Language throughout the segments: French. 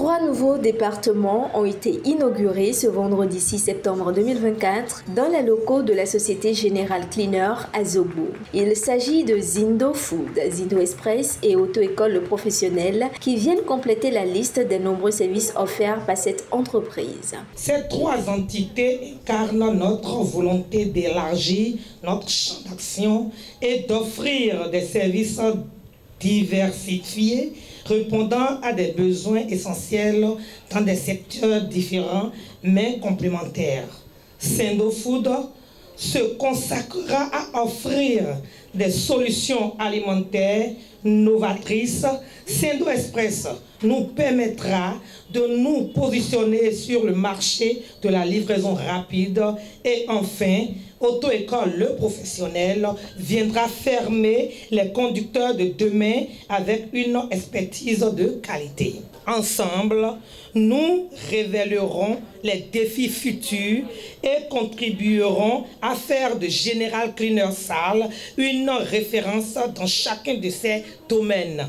3 nouveaux départements ont été inaugurés ce vendredi 6 septembre 2024 dans les locaux de la Société Générale Cleaner à Zogbo. Il s'agit de Zindo Food, Zindo Express et Auto-École Professionnelle qui viennent compléter la liste des nombreux services offerts par cette entreprise. Ces 3 entités incarnent notre volonté d'élargir notre champ d'action et d'offrir des services diversifiés répondant à des besoins essentiels dans des secteurs différents mais complémentaires. Zindo Food se consacrera à offrir des solutions alimentaires novatrices. Zindo Express nous permettra de nous positionner sur le marché de la livraison rapide. Et enfin, Auto-École Le Professionnel viendra fermer les conducteurs de demain avec une expertise de qualité. Ensemble, nous révélerons les défis futurs et contribuerons à faire de General Cleaner Salle une référence dans chacun de ces domaines.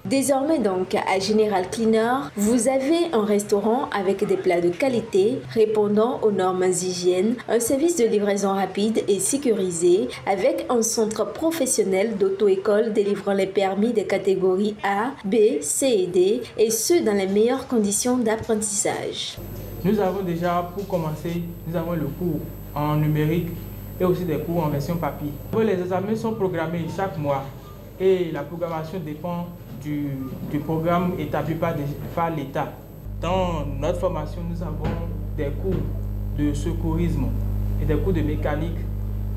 Désormais donc, à General Cleaner, vous avez un restaurant avec des plats de qualité répondant aux normes d'hygiène, un service de livraison rapide et sécurisé avec un centre professionnel d'auto-école délivrant les permis des catégories A, B, C et D et ce dans les meilleures conditions d'apprentissage. Nous avons déjà, pour commencer, nous avons le cours en numérique et aussi des cours en version papier. Les examens sont programmés chaque mois et la programmation dépend du programme établi par l'État. Dans notre formation, nous avons des cours de secourisme et des cours de mécanique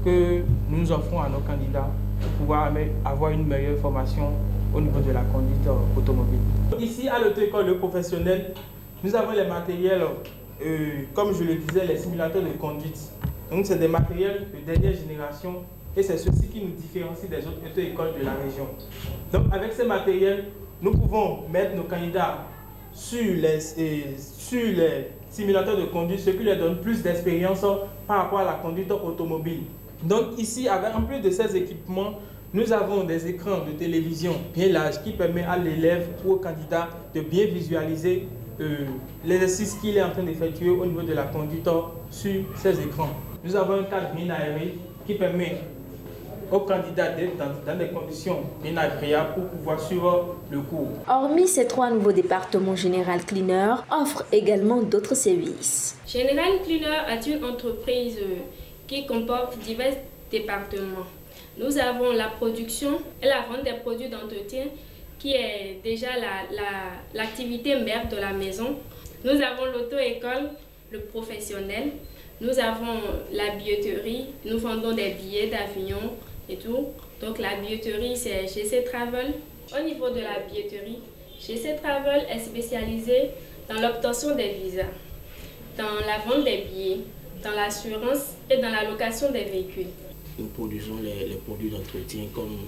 que nous offrons à nos candidats pour pouvoir avoir une meilleure formation au niveau de la conduite automobile. Ici, à l'auto-école Le Professionnel, nous avons les matériels, comme je le disais, les simulateurs de conduite. Donc, c'est des matériels de dernière génération. Et c'est ceci qui nous différencie des autres auto-écoles de la région. Donc avec ces matériels, nous pouvons mettre nos candidats sur les simulateurs de conduite, ce qui leur donne plus d'expérience par rapport à la conduite automobile. Donc ici, en plus de ces équipements, nous avons des écrans de télévision bien larges qui permettent à l'élève ou au candidat de bien visualiser l'exercice qu'il est en train d'effectuer au niveau de la conduite sur ces écrans. Nous avons un cadre bien aéré qui permet aux candidats d'être dans des conditions bien agréables pour pouvoir suivre le cours. Hormis ces 3 nouveaux départements, General Cleaner offre également d'autres services. General Cleaner est une entreprise qui comporte divers départements. Nous avons la production et la vente des produits d'entretien qui est déjà l'activité mère de la maison. Nous avons l'auto-école, le professionnel. Nous avons la billetterie, nous vendons des billets d'avion et tout. Donc la billetterie, c'est GC Travel. Au niveau de la billetterie, GC Travel est spécialisé dans l'obtention des visas, dans la vente des billets, dans l'assurance et dans la location des véhicules. Nous produisons les produits d'entretien comme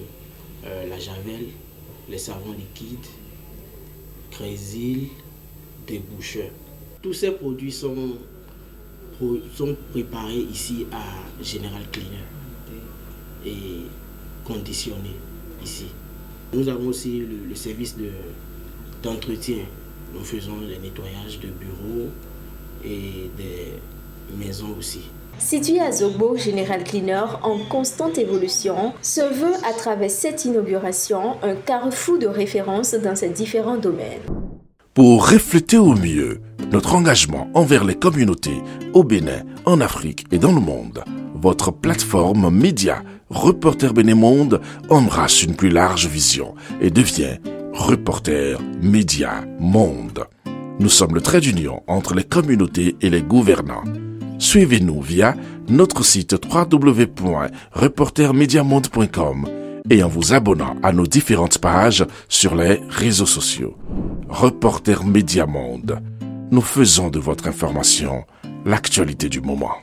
la javel, les savons liquides, Crésil, déboucheurs. Tous ces produits sont préparés ici à General Cleaner et conditionnés ici. Nous avons aussi le service d'entretien. Nous faisons les nettoyages de bureaux et des maisons aussi. Situé à Zogbo, General Cleaner, en constante évolution, se veut à travers cette inauguration un carrefour de référence dans ces différents domaines. Pour refléter au mieux notre engagement envers les communautés au Bénin, en Afrique et dans le monde, votre plateforme média Reporter Bénin Monde embrasse une plus large vision et devient Reporter Média Monde. Nous sommes le trait d'union entre les communautés et les gouvernants. Suivez-nous via notre site www.reportermediamonde.com et en vous abonnant à nos différentes pages sur les réseaux sociaux. Reporter Média Monde. Nous faisons de votre information l'actualité du moment.